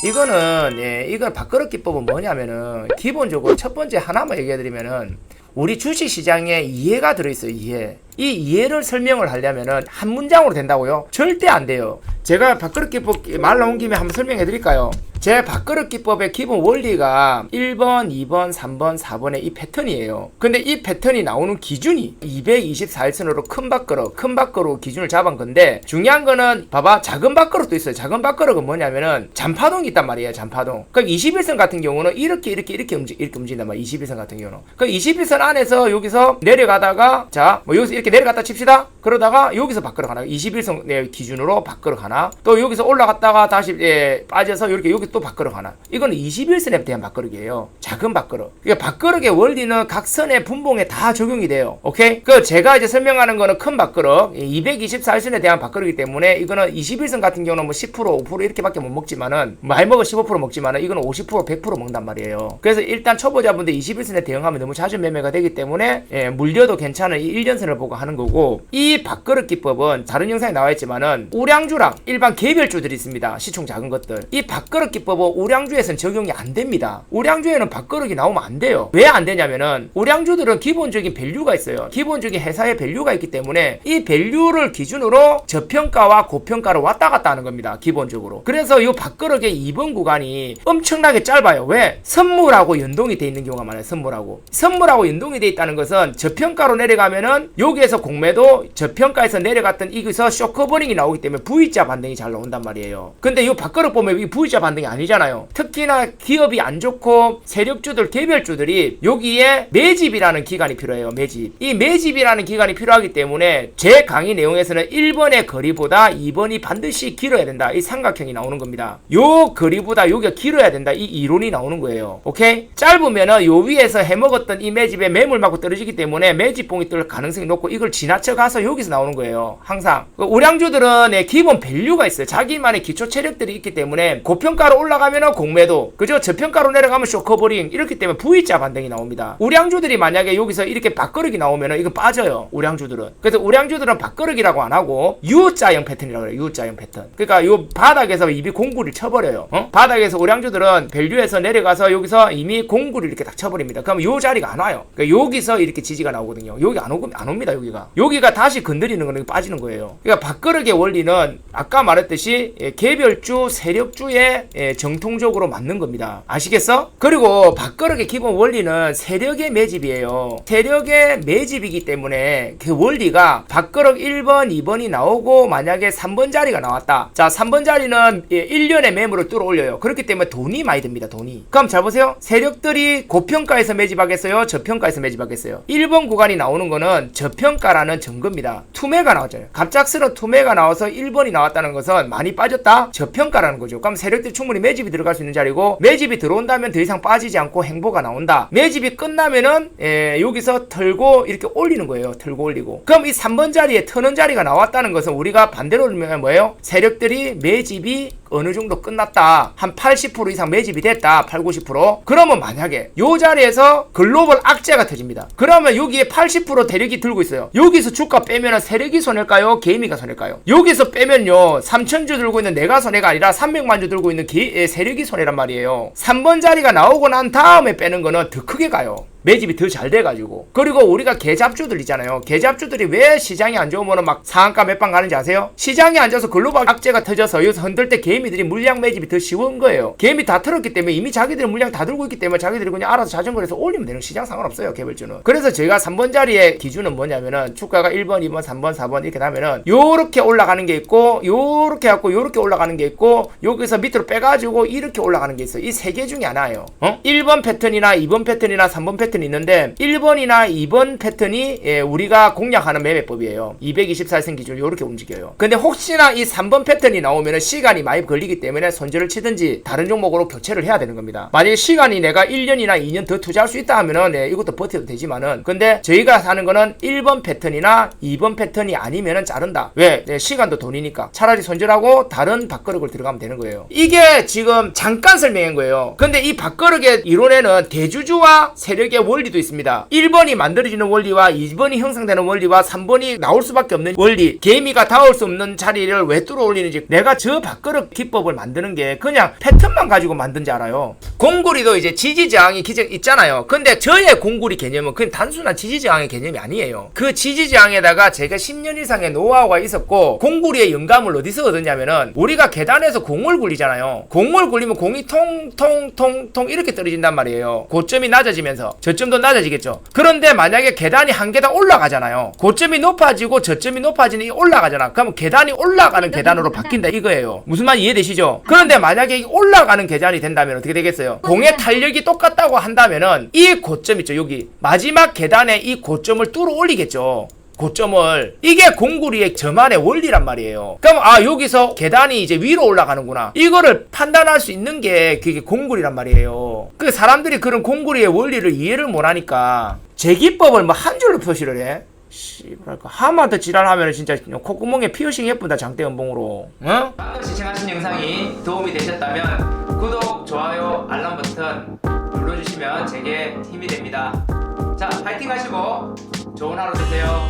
이거는 이건 밥그릇 기법은 뭐냐면은 기본적으로 첫 번째 하나만 얘기해드리면은 우리 주식시장에 이해가 들어있어요. 이해. 이 이해를 설명을 하려면은 한 문장으로 된다고요? 절대 안 돼요. 제가 밥그릇 기법 말 나온 김에 한번 설명해 드릴까요? 제 밥그릇 기법의 기본 원리가 1번, 2번, 3번, 4번의 이 패턴이에요. 근데 이 패턴이 나오는 기준이 224일선으로 큰 밥그릇 기준을 잡은 건데 중요한 거는 봐봐 작은 밥그릇도 있어요. 작은 밥그릇은 뭐냐면은 잔파동이 있단 말이에요. 잔파동. 그럼 21선 같은 경우는 이렇게 움직인단 말이에요. 21선 같은 경우는. 그럼 21선 안에서 여기서 내려가다가 자 뭐 여기서 이렇게 내려갔다 칩시다. 그러다가 여기서 밥그릇 하나 21선 기준으로 밥그릇 하나 또 여기서 올라갔다가 다시 빠져서 이렇게 여기 또 밥그릇 하나. 이거는 21선에 대한 밥그릇이에요. 작은 밥그릇. 그러니까 밥그릇의 원리는 각 선의 분봉에 다 적용이 돼요. 오케이? 그 제가 이제 설명하는 거는 큰 밥그릇 224선에 대한 밥그릇이기 때문에 이거는 21선 같은 경우는 뭐 10% 5% 이렇게밖에 못 먹지만은 많이 먹어 15% 먹지만은 이거는 50% 100% 먹는단 말이에요. 그래서 일단 초보자분들 21선에 대응하면 너무 자주 매매가 되기 때문에 물려도 괜찮은 이 1년선을 보고 하는 거고 이 밥그릇 기법은 다른 영상에 나와 있지만은 우량주랑 일반 개별주들이 있습니다. 시총 작은 것들. 이 밥그릇 기법은 우량주에서는 적용이 안 됩니다. 우량주에는 밥그릇이 나오면 안 돼요. 왜 안 되냐면은 우량주들은 기본적인 밸류가 있어요. 기본적인 회사의 밸류가 있기 때문에 이 밸류를 기준으로 저평가와 고평가를 왔다 갔다 하는 겁니다. 기본적으로. 그래서 이 밥그릇의 2번 구간이 엄청나게 짧아요. 왜? 선물하고 연동이 돼 있는 경우가 많아요. 선물하고 연동이 돼 있다는 것은 저평가로 내려가면은 여기에서 공매도 저평가에서 내려갔던 이기서 쇼커버링이 나오기 때문에 V자 반등이 잘 나온단 말이에요. 근데 이 밥그릇 보면 이 V자 반등이 아니잖아요. 특히나 기업이 안 좋고 세력주들 개별주들이 여기에 매집이라는 기간이 필요해요. 이 매집이라는 기간이 필요하기 때문에 제 강의 내용에서는 1번의 거리보다 2번이 반드시 길어야 된다. 이 삼각형이 나오는 겁니다. 요 거리보다 여기가 길어야 된다. 이 이론이 나오는 거예요. 오케이? 짧으면은 요 위에서 해먹었던 이 매집에 매물 맞고 떨어지기 때문에 매집봉이 뜰 가능성이 높고 이걸 지나쳐 가서 여기서 나오는 거예요. 항상. 우량주들은 기본 밸류가 있어요. 자기만의 기초 체력들이 있기 때문에 고평가로 올라가면은 공매도, 그죠? 저평가로 내려가면 쇼커버링, 이렇기 때문에 V자 반등이 나옵니다. 우량주들이 만약에 여기서 이렇게 밥그릇이 나오면은 이건 빠져요. 우량주들은. 그래서 우량주들은 밥그릇이라고 안 하고 U자형 패턴이라고 그래요. U자형 패턴. 그러니까 요 바닥에서 이미 공구를 쳐버려요. 바닥에서 우량주들은 밸류에서 내려가서 여기서 이미 공구를 이렇게 딱 쳐버립니다. 그럼 요 자리가 안 와요. 그러니까 여기서 이렇게 지지가 나오거든요. 여기 안 옵니다. 여기가 다시 건드리는 거는 빠지는 거예요. 그러니까 밥그릇의 원리는 아까 말했듯이 개별주, 세력주에 정통적으로 맞는 겁니다. 아시겠어? 그리고 밥그릇의 기본 원리는 세력의 매집이에요. 세력의 매집이기 때문에 그 원리가 밥그릇 1번, 2번이 나오고 만약에 3번 자리가 나왔다. 자, 3번 자리는 1년의 매물을 뚫어 올려요. 그렇기 때문에 돈이 많이 듭니다. 돈이. 그럼 잘 보세요. 세력들이 고평가에서 매집하겠어요? 저평가에서 매집하겠어요? 1번 구간이 나오는 거는 저평가라는 증거입니다. 투매가 나왔잖아요. 갑작스러운 투매가 나와서 1번이 나왔다는 것은 많이 빠졌다? 저평가라는 거죠. 그럼 세력들이 충분히 매집이 들어갈 수 있는 자리고, 매집이 들어온다면 더 이상 빠지지 않고 행보가 나온다. 매집이 끝나면은 여기서 털고 이렇게 올리는 거예요. 털고 올리고. 그럼 이 3번 자리에 터는 자리가 나왔다는 것은 우리가 반대로 보면 뭐예요? 세력들이 매집이 어느 정도 끝났다. 한 80% 이상 매집이 됐다. 8, 90%. 그러면 만약에 요 자리에서 글로벌 악재가 터집니다. 그러면 여기에 80% 대력이 들고 있어요. 여기서 주가 빼면은 세력이 손해일까요? 개미가 손해일까요? 여기서 빼면요, 3,000주 들고 있는 내가 손해가 아니라 300만 주 들고 있는 세력이 손해란 말이에요. 3번 자리가 나오고 난 다음에 빼는 거는 더 크게 가요. 매집이 더 잘 돼가지고. 그리고 우리가 계잡주들 있잖아요. 계잡주들이 왜 시장이 안 좋으면 막 상한가 몇 방 가는지 아세요? 시장이 안 좋아서 글로벌 악재가 터져서 여기서 흔들 때 개미들이 물량 매집이 더 쉬운 거예요. 개미 다 털었기 때문에 이미 자기들이 물량 다 들고 있기 때문에 자기들이 그냥 알아서 자전거를 해서 올리면 되는, 시장 상관없어요. 개별주는. 그래서 저희가 3번 자리의 기준은 뭐냐면은 주가가 1번, 2번, 3번, 4번 이렇게 나면은 요렇게 올라가는 게 있고, 요렇게 갖고 요렇게 올라가는 게 있고, 여기서 밑으로 빼가지고 이렇게 올라가는 게 있어요. 이 세 개 중에 하나예요. 1번 패턴이나 2번 패턴이나 3번 패턴이 있는데 1번이나 2번 패턴이 우리가 공략하는 매매법이에요. 224선 기준 이렇게 움직여요. 근데 혹시나 이 3번 패턴이 나오면 시간이 많이 걸리기 때문에 손절을 치든지 다른 종목으로 교체를 해야 되는 겁니다. 만약에 시간이 내가 1년이나 2년 더 투자할 수 있다 하면은 이것도 버텨도 되지만은, 근데 저희가 하는 거는 1번 패턴이나 2번 패턴이 아니면은 자른다. 왜? 시간도 돈이니까. 차라리 손절하고 다른 밥그릇을 들어가면 되는 거예요. 이게 지금 잠깐 설명한 거예요. 근데 이 밥그릇의 이론에는 대주주와 세력의 개의 원리도 있습니다. 1번이 만들어지는 원리와 2번이 형성되는 원리와 3번이 나올 수밖에 없는 원리, 개미가 닿을 수 없는 자리를 왜 뚫어 올리는지, 내가 저 밥그릇 기법을 만드는 게 그냥 패턴만 가지고 만든지 알아요. 공구리도 이제 지지저항이 있잖아요. 근데 저의 공구리 개념은 그냥 단순한 지지저항의 개념이 아니에요. 그 지지저항에다가 제가 10년 이상의 노하우가 있었고, 공구리의 영감을 어디서 얻었냐면은, 우리가 계단에서 공을 굴리잖아요. 공을 굴리면 공이 통통통통 이렇게 떨어진단 말이에요. 고점이 낮아지면서 저점도 낮아지겠죠. 그런데 만약에 계단이 한 계단 올라가잖아요. 고점이 높아지고 저점이 높아지는 이 올라가잖아. 그러면 계단이 올라가는 계단으로 바뀐다 이거예요. 무슨 말 이해되시죠? 그런데 만약에 올라가는 계단이 된다면 어떻게 되겠어요? 공의 탄력이 똑같다고 한다면은 이 고점 있죠. 여기 마지막 계단에 이 고점을 뚫어 올리겠죠. 고점을. 이게 공구리의 저만의 원리란 말이에요. 그럼 여기서 계단이 이제 위로 올라가는구나, 이거를 판단할 수 있는 게 그게 공구리란 말이에요. 그 사람들이 그런 공구리의 원리를 이해를 못하니까 제 기법을 뭐 한 줄로 표시를 해. 씨발까, 하마터 지랄하면 진짜 콧구멍에 피어싱 예쁜다, 장대 연봉으로. 응? 방금 시청하신 영상이 도움이 되셨다면 구독, 좋아요, 알람 버튼 눌러주시면 제게 힘이 됩니다. 자, 파이팅 하시고 좋은 하루 되세요.